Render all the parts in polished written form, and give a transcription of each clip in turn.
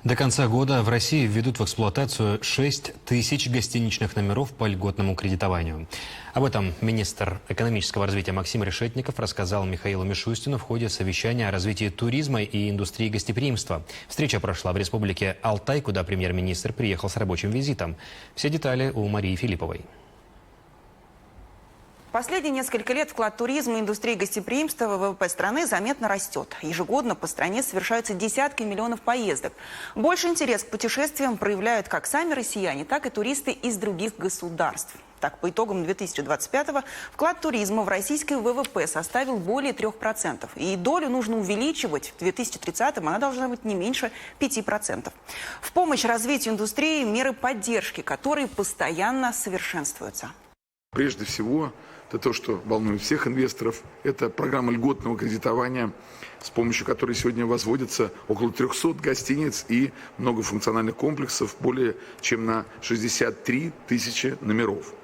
До конца года в России введут в эксплуатацию 6 тысяч гостиничных номеров по льготному кредитованию. Об этом министр экономического развития Максим Решетников рассказал Михаилу Мишустину в ходе совещания о развитии туризма и индустрии гостеприимства. Встреча прошла в республике Алтай, куда премьер-министр приехал с рабочим визитом. Все детали у Марии Филипповой. Последние несколько лет вклад туризма и индустрии гостеприимства в ВВП страны заметно растет. Ежегодно по стране совершаются десятки миллионов поездок. Больше интерес к путешествиям проявляют как сами россияне, так и туристы из других государств. Так, по итогам 2025-го вклад туризма в российский ВВП составил более 3%. И долю нужно увеличивать. В 2030-м она должна быть не меньше 5%. В помощь развитию индустрии меры поддержки, которые постоянно совершенствуются. Прежде всего, это то, что волнует всех инвесторов. Это программа льготного кредитования, с помощью которой сегодня возводится около 300 гостиниц и многофункциональных комплексов, более чем на 63 тысячи номеров.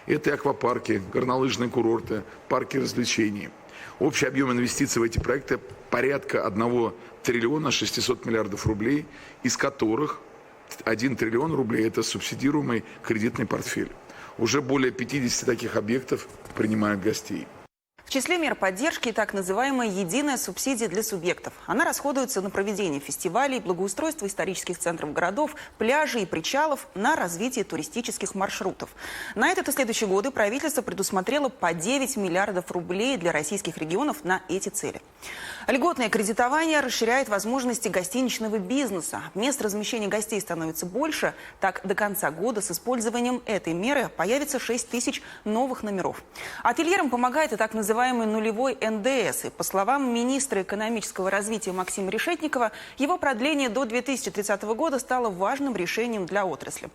Это и аквапарки, горнолыжные курорты, парки развлечений. Общий объем инвестиций в эти проекты порядка 1 триллиона 600 миллиардов рублей, из которых 1 триллион рублей – это субсидируемый кредитный портфель. Уже более 50 таких объектов принимают гостей. В числе мер поддержки так называемая единая субсидия для субъектов. Она расходуется на проведение фестивалей, благоустройство исторических центров городов, пляжей и причалов, на развитие туристических маршрутов. На этот и следующие годы правительство предусмотрело по 9 миллиардов рублей для российских регионов на эти цели. Льготное кредитование расширяет возможности гостиничного бизнеса. Мест размещения гостей становится больше. Так, до конца года с использованием этой меры появится 6 тысяч новых номеров. Ательерам помогает и так называемый нулевой НДС. И по словам министра экономического развития Максима Решетникова, его продление до 2030 года стало важным решением для отрасли.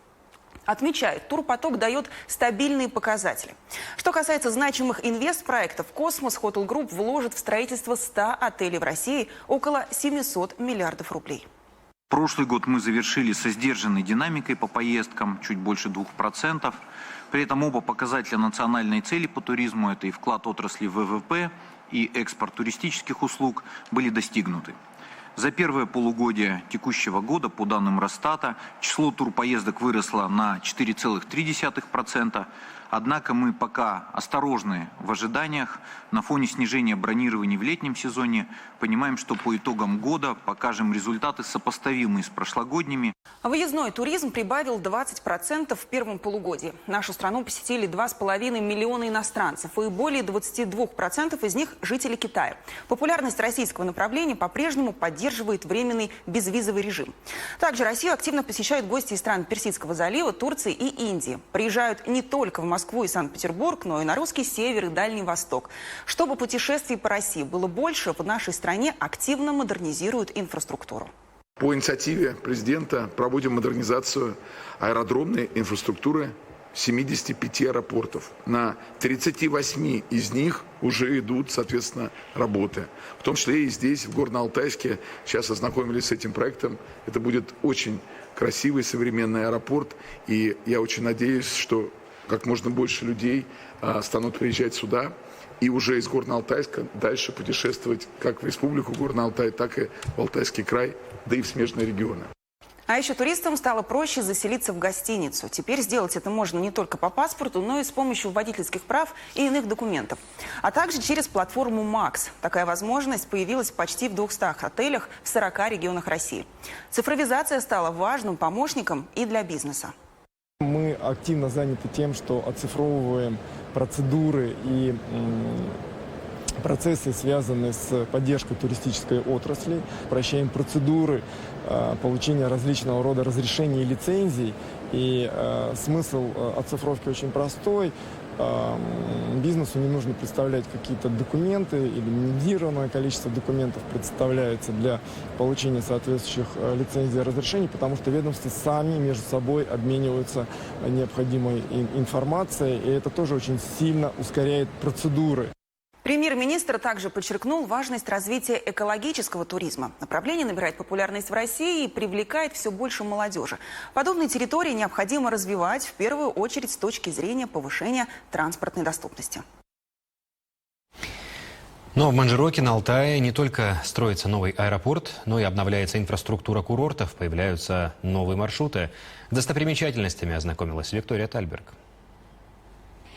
Отмечает, турпоток дает стабильные показатели. Что касается значимых инвестпроектов, Космос Хотел Групп вложит в строительство 100 отелей в России около 700 миллиардов рублей. Прошлый год мы завершили со сдержанной динамикой по поездкам, чуть больше 2%. При этом оба показателя национальной цели по туризму, это и вклад отрасли в ВВП, и экспорт туристических услуг, были достигнуты. За первое полугодие текущего года, по данным Росстата, число турпоездок выросло на 4,3%. Однако мы пока осторожны в ожиданиях. На фоне снижения бронирований в летнем сезоне понимаем, что по итогам года покажем результаты, сопротивимые с прошлогодними. Выездной туризм прибавил 20% в первом полугодии. Нашу страну посетили 2,5 миллиона иностранцев, и более 22% из них – жители Китая. Популярность российского направления по-прежнему поддерживает временный безвизовый режим. Также Россию активно посещают гости из стран Персидского залива, Турции и Индии. Приезжают не только в Москву и Санкт-Петербург, но и на русский север и Дальний Восток. Чтобы путешествий по России было больше, в нашей стране активно модернизируют инфраструктуру. По инициативе президента проводим модернизацию аэродромной инфраструктуры 75 аэропортов. На 38 из них уже идут, соответственно, работы. В том числе и здесь, в Горно-Алтайске. Сейчас ознакомились с этим проектом. Это будет очень красивый современный аэропорт. И я очень надеюсь, что как можно больше людей станут приезжать сюда и уже из Горно-Алтайска дальше путешествовать как в Республику Горно-Алтай, так и в Алтайский край, да и в смежные регионы. А еще туристам стало проще заселиться в гостиницу. Теперь сделать это можно не только по паспорту, но и с помощью водительских прав и иных документов. А также через платформу МАКС. Такая возможность появилась почти в 200 отелях в 40 регионах России. Цифровизация стала важным помощником и для бизнеса. Мы активно заняты тем, что оцифровываем процедуры и процессы, связанные с поддержкой туристической отрасли, упрощаем процедуры получения различного рода разрешений и лицензий. И смысл оцифровки очень простой. Бизнесу не нужно представлять какие-то документы или минимизированное количество документов представляется для получения соответствующих лицензий и разрешений, потому что ведомства сами между собой обмениваются необходимой информацией, и это тоже очень сильно ускоряет процедуры. Премьер-министр также подчеркнул важность развития экологического туризма. Направление набирает популярность в России и привлекает все больше молодежи. Подобные территории необходимо развивать, в первую очередь, с точки зрения повышения транспортной доступности. Но в Манжироке на Алтае не только строится новый аэропорт, но и обновляется инфраструктура курортов, появляются новые маршруты. С достопримечательностями ознакомилась Виктория Тальберг.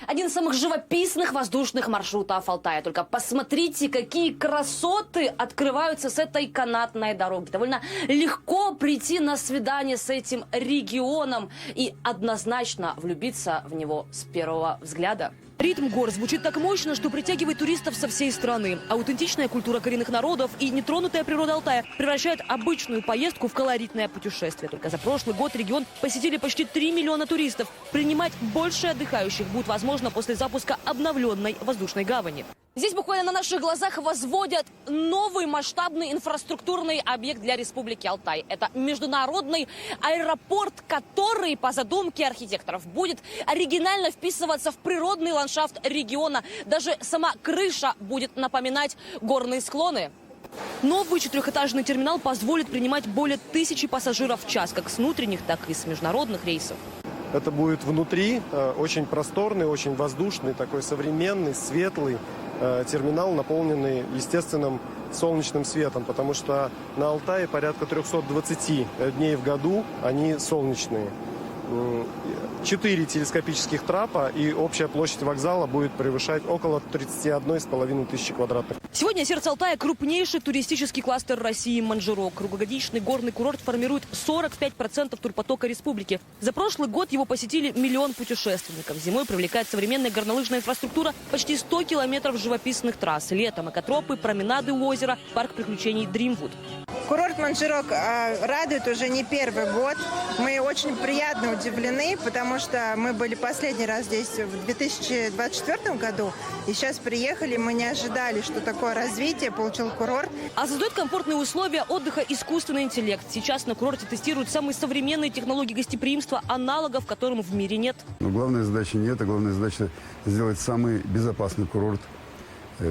Один из самых живописных воздушных маршрутов Алтая. Только посмотрите, какие красоты открываются с этой канатной дороги. Довольно легко прийти на свидание с этим регионом и однозначно влюбиться в него с первого взгляда. Ритм гор звучит так мощно, что притягивает туристов со всей страны. Аутентичная культура коренных народов и нетронутая природа Алтая превращают обычную поездку в колоритное путешествие. Только за прошлый год регион посетили почти 3 миллиона туристов. Принимать больше отдыхающих будет возможно после запуска обновленной воздушной гавани. Здесь буквально на наших глазах возводят новый масштабный инфраструктурный объект для Республики Алтай. Это международный аэропорт, который, по задумке архитекторов, будет оригинально вписываться в природный ландшафт региона. Даже сама крыша будет напоминать горные склоны. Новый четырехэтажный терминал позволит принимать более 1000 пассажиров в час, как с внутренних, так и с международных рейсов. Это будет внутри очень просторный, очень воздушный, такой современный, светлый терминал, наполненный естественным солнечным светом, потому что на Алтае порядка 320 дней в году они солнечные. 4 телескопических трапа, и общая площадь вокзала будет превышать около 31,5 тысячи квадратных. Сегодня сердце Алтая – крупнейший туристический кластер России Манжирок. Круглогодичный горный курорт формирует 45% турпотока республики. За прошлый год его посетили 1 миллион путешественников. Зимой привлекает современная горнолыжная инфраструктура почти 100 километров живописных трасс. Летом экотропы, променады у озера, парк приключений Дримвуд. Курорт Манжирок радует уже не первый год. Мы очень приятно удивлены, потому что мы были последний раз здесь в 2024 году. И сейчас приехали, мы не ожидали, что такое развитие получил курорт. А создает комфортные условия отдыха искусственный интеллект. Сейчас на курорте тестируют самые современные технологии гостеприимства, аналогов которым в мире нет. Но главная задача не это, главная задача сделать самый безопасный курорт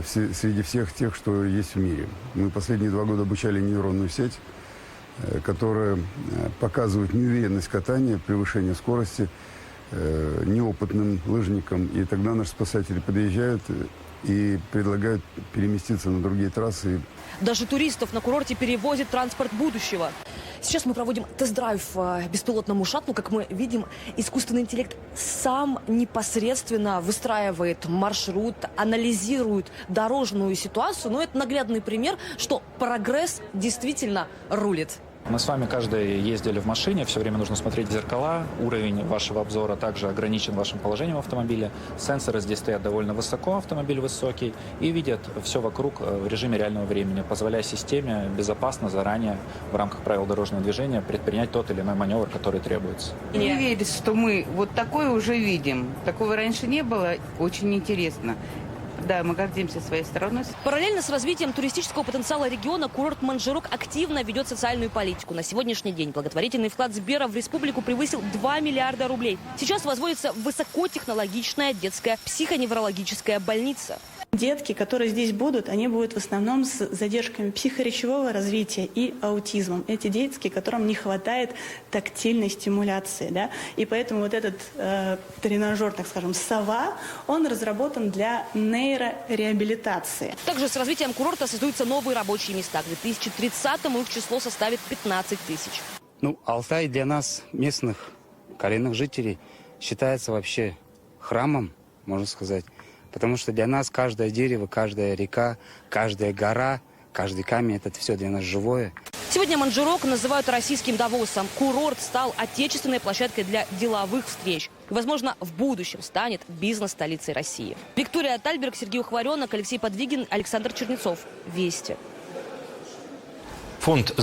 среди всех тех, что есть в мире. Мы последние 2 года обучали нейронную сеть, которая показывает неуверенность катания, превышение скорости неопытным лыжникам. И тогда наши спасатели подъезжают и предлагают переместиться на другие трассы. Даже туристов на курорте перевозит транспорт будущего. Сейчас мы проводим тест-драйв беспилотному шаттлу. Как мы видим, искусственный интеллект сам непосредственно выстраивает маршрут, анализирует дорожную ситуацию. Но это наглядный пример, что прогресс действительно рулит. Мы с вами каждый ездили в машине, все время нужно смотреть в зеркала, уровень вашего обзора также ограничен вашим положением автомобиля. Сенсоры здесь стоят довольно высоко, автомобиль высокий, и видят все вокруг в режиме реального времени, позволяя системе безопасно заранее в рамках правил дорожного движения предпринять тот или иной маневр, который требуется. Не верится, что мы вот такое уже видим. Такого раньше не было, очень интересно. Да, мы гордимся своей страной. Параллельно с развитием туристического потенциала региона курорт Манжирок активно ведет социальную политику. На сегодняшний день благотворительный вклад Сбера в республику превысил 2 миллиарда рублей. Сейчас возводится высокотехнологичная детская психоневрологическая больница. Детки, которые здесь будут, они будут в основном с задержками психоречевого развития и аутизмом. Эти детки, которым не хватает тактильной стимуляции. Да? И поэтому вот этот тренажер, так скажем, «Сова», он разработан для нейрореабилитации. Также с развитием курорта создаются новые рабочие места. К 2030-му их число составит 15 тысяч. Алтай для нас, местных коренных жителей, считается вообще храмом, можно сказать. Потому что для нас каждое дерево, каждая река, каждая гора, каждый камень – это все для нас живое. Сегодня Манжирок называют российским Давосом. Курорт стал отечественной площадкой для деловых встреч. И, возможно, в будущем станет бизнес-столицей России. Виктория Тальберг, Сергей Ухваренок, Алексей Подвигин, Александр Чернецов. Вести. Фонд